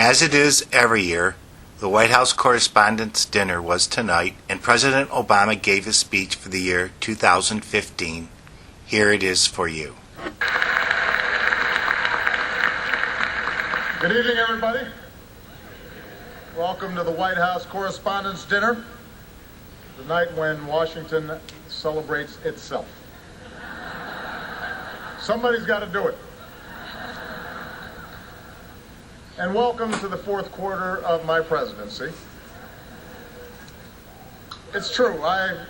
As it is every year, the White House Correspondents' Dinner was tonight, and President Obama gave his speech for the year 2015. Here it is for you. Good evening, everybody. Welcome to the White House Correspondents' Dinner, the night when Washington celebrates itself. Somebody's got to do it. And welcome to the fourth quarter of my presidency. It's true, that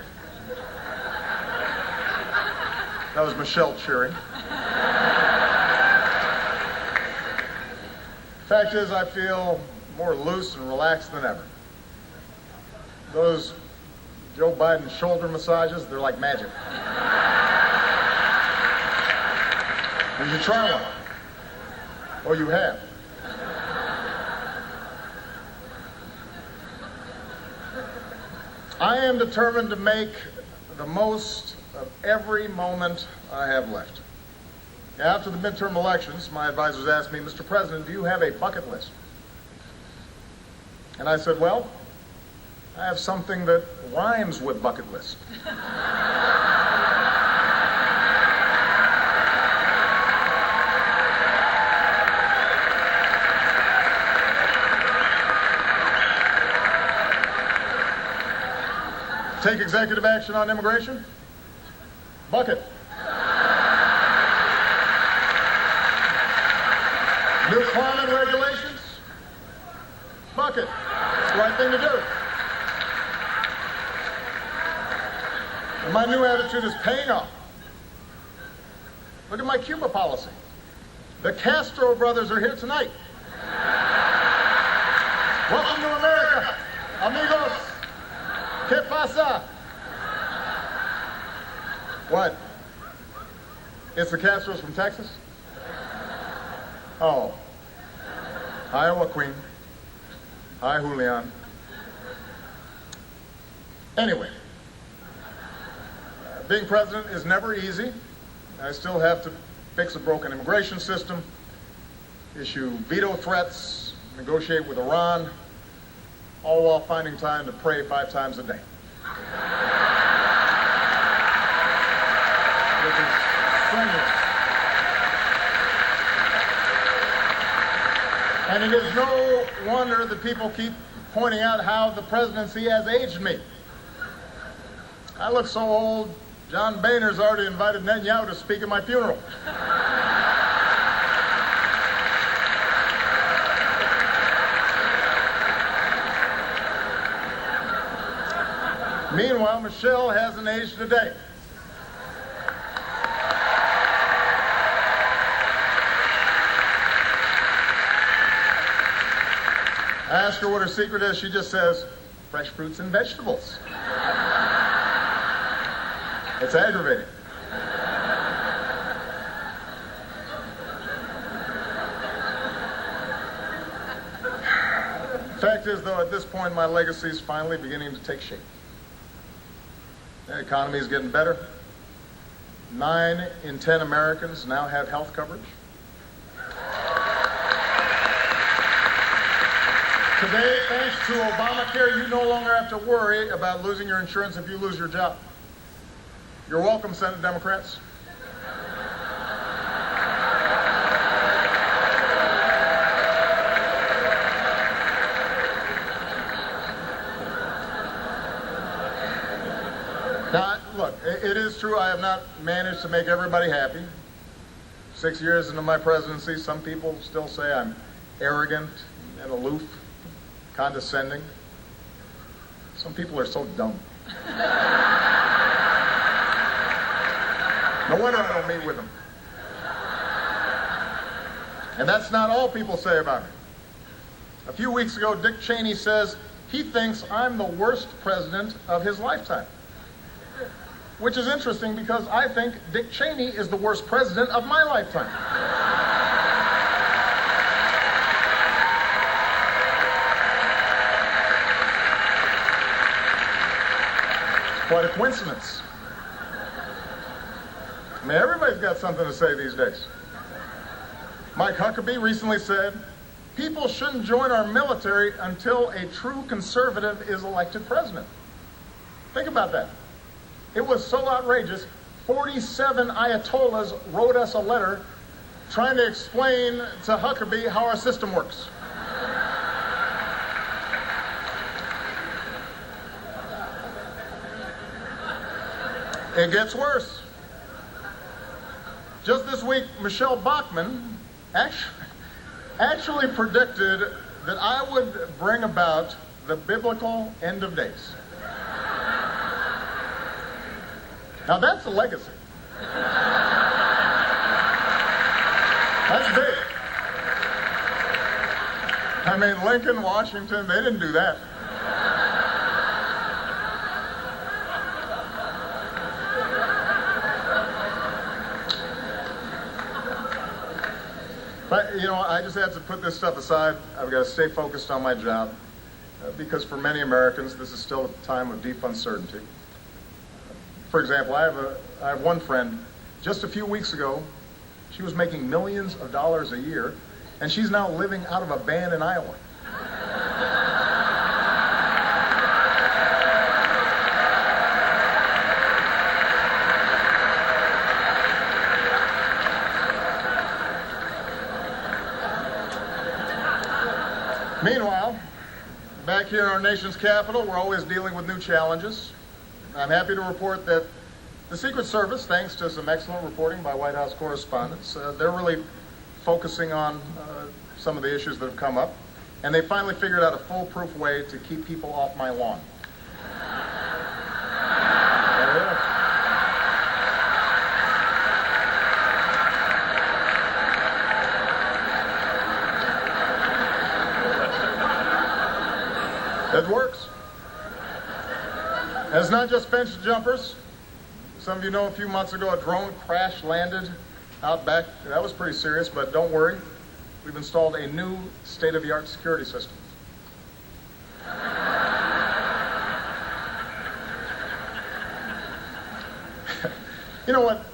was Michelle cheering. Fact is, I feel more loose and relaxed than ever. Those Joe Biden shoulder massages, they're like magic. You should try one. Oh, you have. I am determined to make the most of every moment I have left. After the midterm elections, my advisors asked me, Mr. President, do you have a bucket list? And I said, well, I have something that rhymes with bucket list. Take executive action on immigration? Bucket. New climate regulations? Bucket. It's the right thing to do. And my new attitude is paying off. Look at my Cuba policy. The Castro brothers are here tonight. Welcome to America, amigos. ¿Qué pasa? What? It's the Castros from Texas? Oh. Hi, Joaquin. Hi, Julian. Anyway, being president is never easy. I still have to fix a broken immigration system, issue veto threats, negotiate with Iran, all while finding time to pray 5 times a day. Which is strenuous. And it is no wonder that people keep pointing out how the presidency has aged me. I look so old, John Boehner's already invited Netanyahu to speak at my funeral. Meanwhile, Michelle hasn't aged a day. I ask her what her secret is. She just says, fresh fruits and vegetables. It's aggravating. Fact is, though, at this point, my legacy is finally beginning to take shape. The economy is getting better. 9 in 10 Americans now have health coverage. Today, thanks to Obamacare, you no longer have to worry about losing your insurance if you lose your job. You're welcome, Senate Democrats. Now, look, it is true I have not managed to make everybody happy. 6 years into my presidency, some people still say I'm arrogant and aloof, condescending. Some people are so dumb. No wonder I don't meet with them. And that's not all people say about me. A few weeks ago, Dick Cheney says he thinks I'm the worst president of his lifetime. Which is interesting because I think Dick Cheney is the worst president of my lifetime. Quite a coincidence. I mean, everybody's got something to say these days. Mike Huckabee recently said, People shouldn't join our military until a true conservative is elected president. Think about that. It was so outrageous, 47 Ayatollahs wrote us a letter trying to explain to Huckabee how our system works. It gets worse. Just this week, Michelle Bachmann actually predicted that I would bring about the biblical end of days. Now that's a legacy. That's big. I mean, Lincoln, Washington, they didn't do that. But, I just have to put this stuff aside. I've got to stay focused on my job because for many Americans, this is still a time of deep uncertainty. For example, I have one friend, just a few weeks ago, she was making millions of dollars a year, and she's now living out of a van in Iowa. Meanwhile, back here in our nation's capital, we're always dealing with new challenges. I'm happy to report that the Secret Service, thanks to some excellent reporting by White House correspondents, they're really focusing on some of the issues that have come up, and they finally figured out a foolproof way to keep people off my lawn. It works. And it's not just fence jumpers. Some of you know a few months ago a drone crash landed out back. That was pretty serious, but don't worry. We've installed a new state-of-the-art security system. You know what?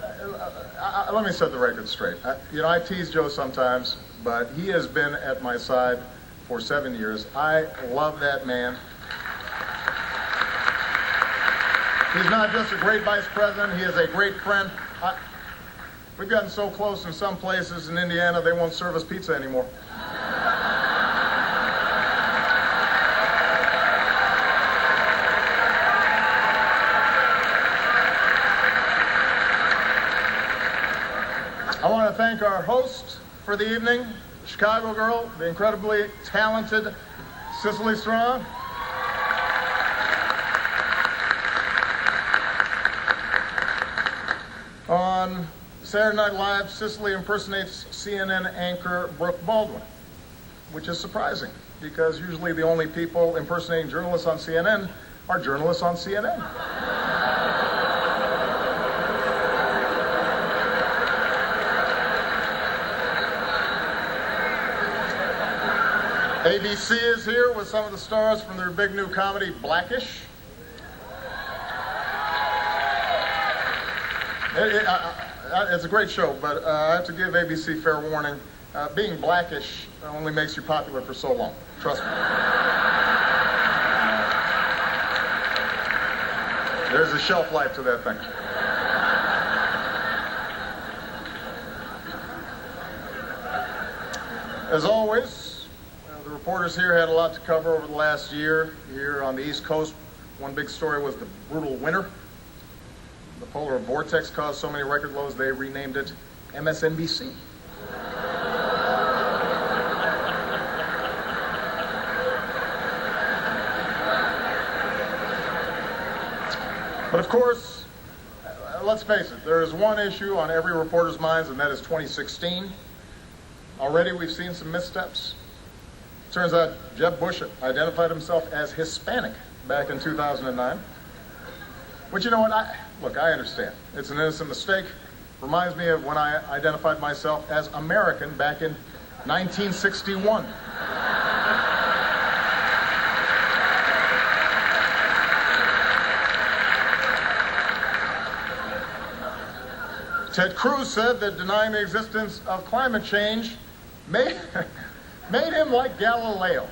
Let me set the record straight. I tease Joe sometimes, but he has been at my side for 7 years. I love that man. He's not just a great vice president, he is a great friend. We've gotten so close in some places in Indiana, they won't serve us pizza anymore. I want to thank our host for the evening, Chicago girl, the incredibly talented Cicely Strong. On Saturday Night Live, Cicely impersonates CNN anchor Brooke Baldwin, which is surprising because usually the only people impersonating journalists on CNN are journalists on CNN. ABC is here with some of the stars from their big new comedy, Blackish. It's a great show, but I have to give ABC fair warning. Being Blackish only makes you popular for so long. Trust me. There's a shelf life to that thing. As always, the reporters here had a lot to cover over the last year. Here on the East Coast, one big story was the brutal winter. The polar vortex caused so many record lows, they renamed it MSNBC. But of course, let's face it, there is one issue on every reporter's minds, and that is 2016. Already we've seen some missteps. Turns out Jeb Bush identified himself as Hispanic back in 2009. But you know what? I understand. It's an innocent mistake. Reminds me of when I identified myself as American back in 1961. Ted Cruz said that denying the existence of climate change may made him like Galileo.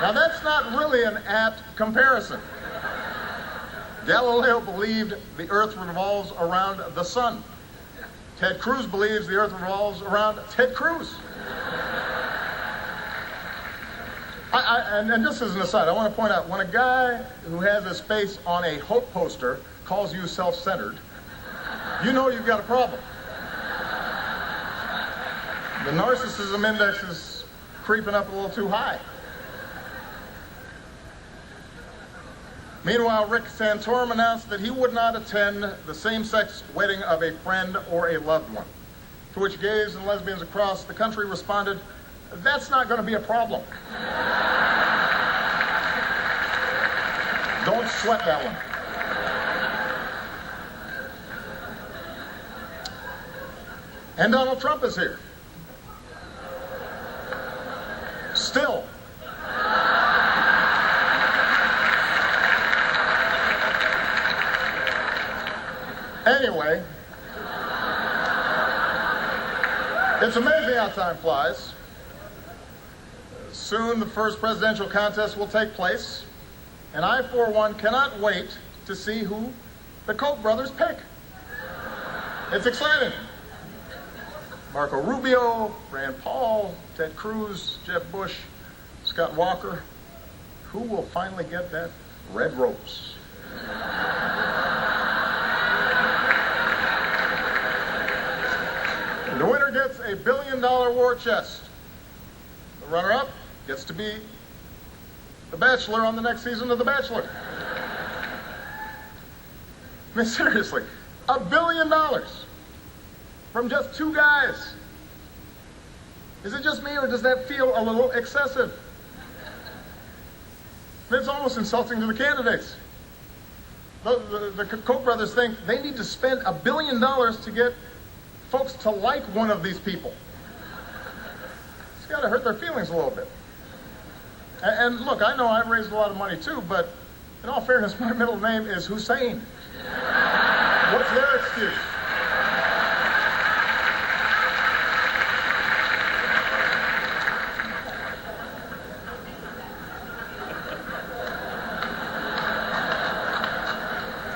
Now, that's not really an apt comparison. Galileo believed the Earth revolves around the sun. Ted Cruz believes the Earth revolves around Ted Cruz. And just as an aside, I want to point out, when a guy who has his face on a hope poster calls you self-centered, you know you've got a problem. The narcissism index is creeping up a little too high. Meanwhile, Rick Santorum announced that he would not attend the same-sex wedding of a friend or a loved one, to which gays and lesbians across the country responded, "That's not going to be a problem." Don't sweat that one. And Donald Trump is here. Still. Anyway, it's amazing how time flies. Soon the first presidential contest will take place, and I, for one, cannot wait to see who the Koch brothers pick. It's exciting. Marco Rubio, Rand Paul, Ted Cruz, Jeb Bush, Scott Walker. Who will finally get that red rose? The winner gets a $1 billion war chest. The runner-up gets to be the Bachelor on the next season of The Bachelor. I mean, seriously, $1 billion from just two guys. Is it just me, or does that feel a little excessive? It's almost insulting to the candidates. The Koch brothers think they need to spend $1 billion to get folks to like one of these people. It's got to hurt their feelings a little bit. And look, I know I've raised a lot of money too, but in all fairness, my middle name is Hussein. What's their excuse?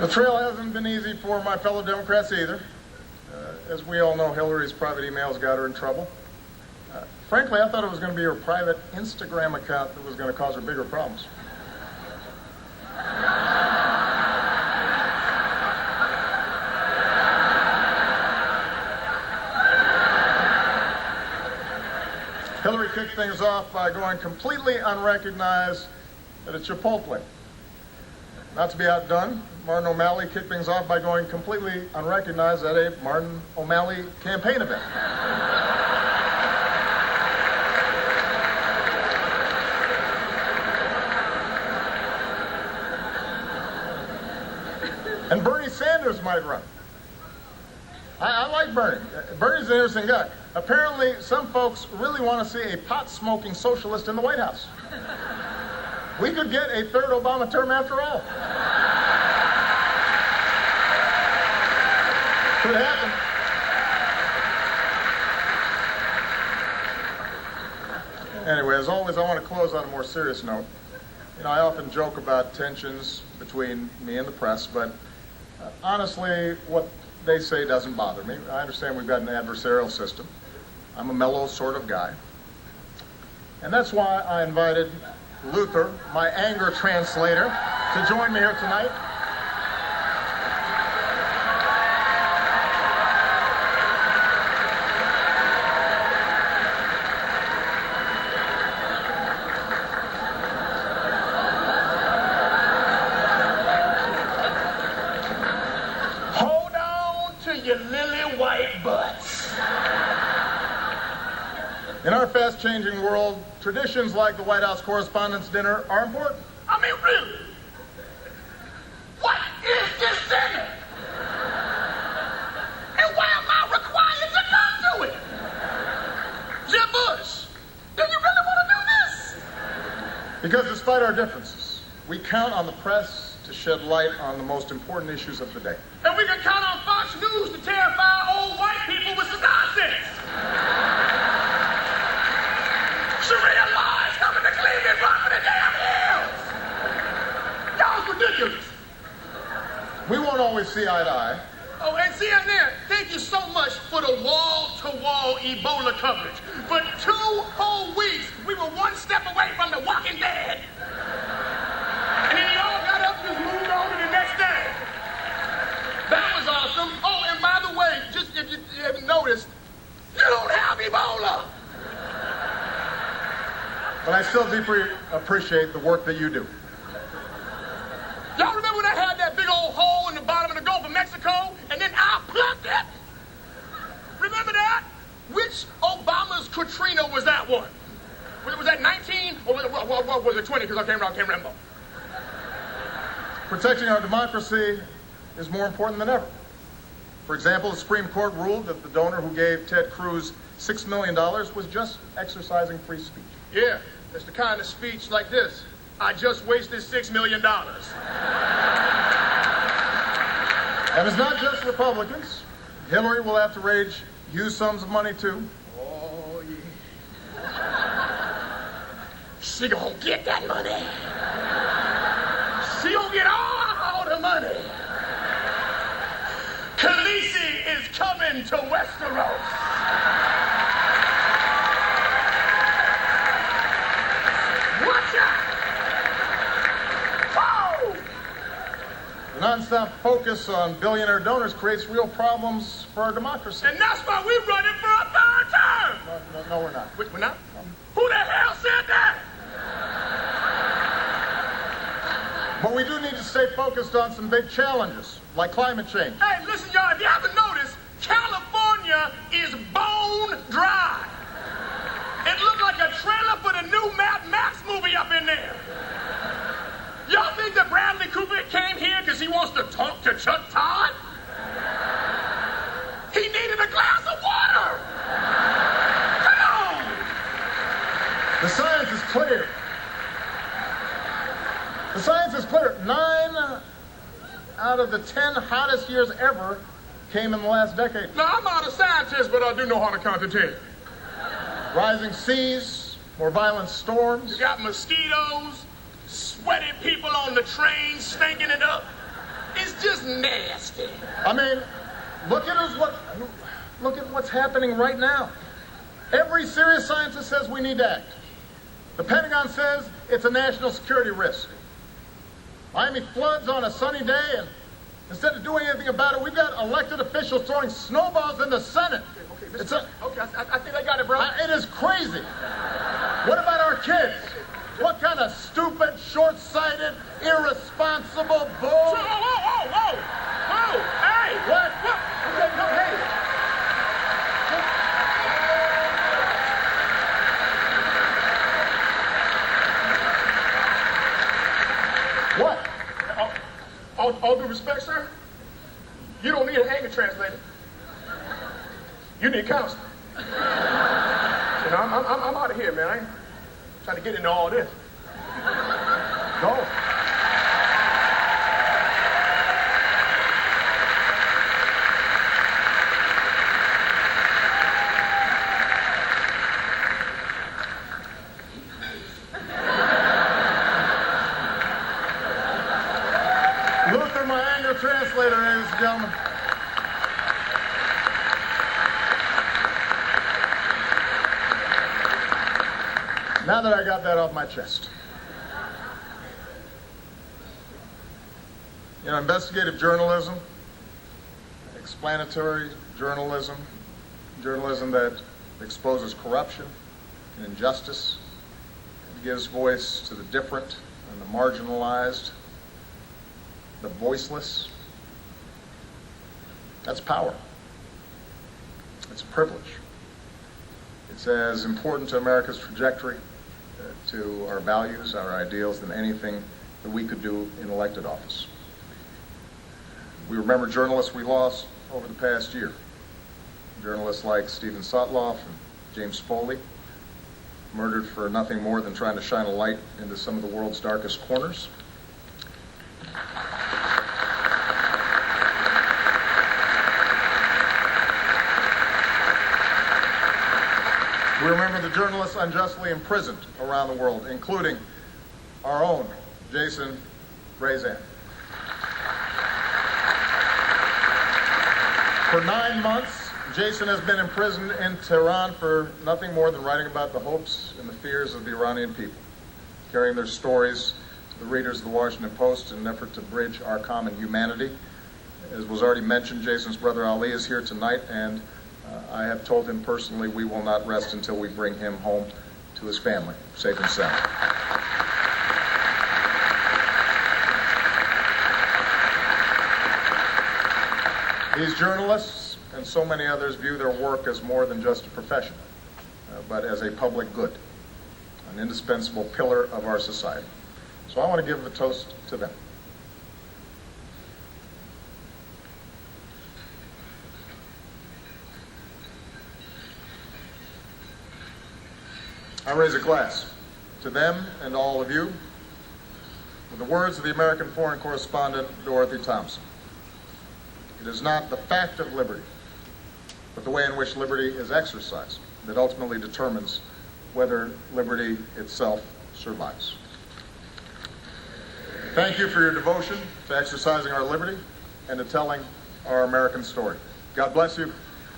The trail hasn't been easy for my fellow Democrats either. As we all know, Hillary's private emails got her in trouble. Frankly, I thought it was going to be her private Instagram account that was going to cause her bigger problems. Hillary kicked things off by going completely unrecognized at a Chipotle. Not to be outdone, Martin O'Malley kicked things off by going completely unrecognized at a Martin O'Malley campaign event. And Bernie Sanders might run. I like Bernie. Bernie's an interesting guy. Apparently, some folks really want to see a pot-smoking socialist in the White House. We could get a third Obama term after all. Could happen. Anyway, as always, I want to close on a more serious note. You know, I often joke about tensions between me and the press, but honestly, what they say doesn't bother me. I understand we've got an adversarial system. I'm a mellow sort of guy. And that's why I invited Luther, my anger translator, to join me here tonight. Hold on to your lily white butts. In our fast-changing world, traditions like the White House Correspondents' Dinner are important. I mean, really? What is this dinner? And why am I required to come to it? Jeb Bush, do you really want to do this? Because despite our differences, we count on the press to shed light on the most important issues of the day. And we can count on Fox News to terrify old white people with nonsense. always see eye to eye. Oh, and CNN, thank you so much for the wall-to-wall Ebola coverage. For 2 whole weeks, we were one step away from the Walking Dead. And then you all got up and just moved on to the next day. That was awesome. Oh, and by the way, just if you haven't noticed, you don't have Ebola. But I still deeply appreciate the work that you do. Y'all remember when I had that big old hole in the bottom of the Gulf of Mexico, and then I plugged it? Remember that? Which Obama's Katrina was that one? Was that 19 or was it 20? Because I can't remember. Protecting our democracy is more important than ever. For example, the Supreme Court ruled that the donor who gave Ted Cruz $6 million was just exercising free speech. Yeah, it's the kind of speech like this. I just wasted $6 million. And it's not just Republicans. Hillary will have to raise huge sums of money, too. Oh, yeah. She gonna get that money. She gonna get all the money. Khaleesi is coming to Westeros. Watch out! Whoa! The nonstop focus on billionaire donors creates real problems for our democracy. And that's why we're running for a 3rd term. No, we're not. We're not? Who the hell said that? But we do need to stay focused on some big challenges, like climate change. Hey, listen, y'all, if you haven't noticed, California is bone dry. It looked like a trailer for the new Mad Max movie up in there. Y'all think that Bradley Cooper came here because he wants to talk to Chuck Todd? He needed a glass of water. Come on. The science is clear. The science is clear. 9 out of the 10 hottest years ever came in the last decade. Now, I'm not a scientist, but I do know how to count to 10. Rising seas, more violent storms. You got mosquitoes, sweaty people on the train, stinking it up. It's just nasty. I mean, look at what's happening right now. Every serious scientist says we need to act. The Pentagon says it's a national security risk. Miami floods on a sunny day, and instead of doing anything about it, we've got elected officials throwing snowballs in the Senate. I think I got it, bro. It is crazy. What about our kids? What kind of stupid, short-sighted, irresponsible bull? Whoa! Hey! What? Okay, no, hey! What? All due respect, sir, you don't need an anger translator. You need counseling. You know, I'm out of here, man. I ain't trying to get into all this. Go. Luther, my anger translator, ladies and gentlemen. Now that I got that off my chest. You know, investigative journalism, explanatory journalism, journalism that exposes corruption and injustice, and gives voice to the different and the marginalized, the voiceless. That's power. It's a privilege. It's as important to America's trajectory, to our values, our ideals, than anything that we could do in elected office. We remember journalists we lost over the past year. Journalists like Stephen Sotloff and James Foley, murdered for nothing more than trying to shine a light into some of the world's darkest corners. We remember the journalists unjustly imprisoned around the world, including our own Jason Rezan. For 9 months, Jason has been imprisoned in Tehran for nothing more than writing about the hopes and the fears of the Iranian people, carrying their stories to the readers of the Washington Post in an effort to bridge our common humanity. As was already mentioned, Jason's brother Ali is here tonight, and I have told him personally we will not rest until we bring him home to his family, safe and sound. These journalists and so many others view their work as more than just a profession, but as a public good, an indispensable pillar of our society. So I want to give a toast to them. I raise a glass to them and all of you with the words of the American foreign correspondent Dorothy Thompson. It is not the fact of liberty, but the way in which liberty is exercised that ultimately determines whether liberty itself survives. Thank you for your devotion to exercising our liberty and to telling our American story. God bless you.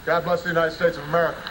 God bless the United States of America.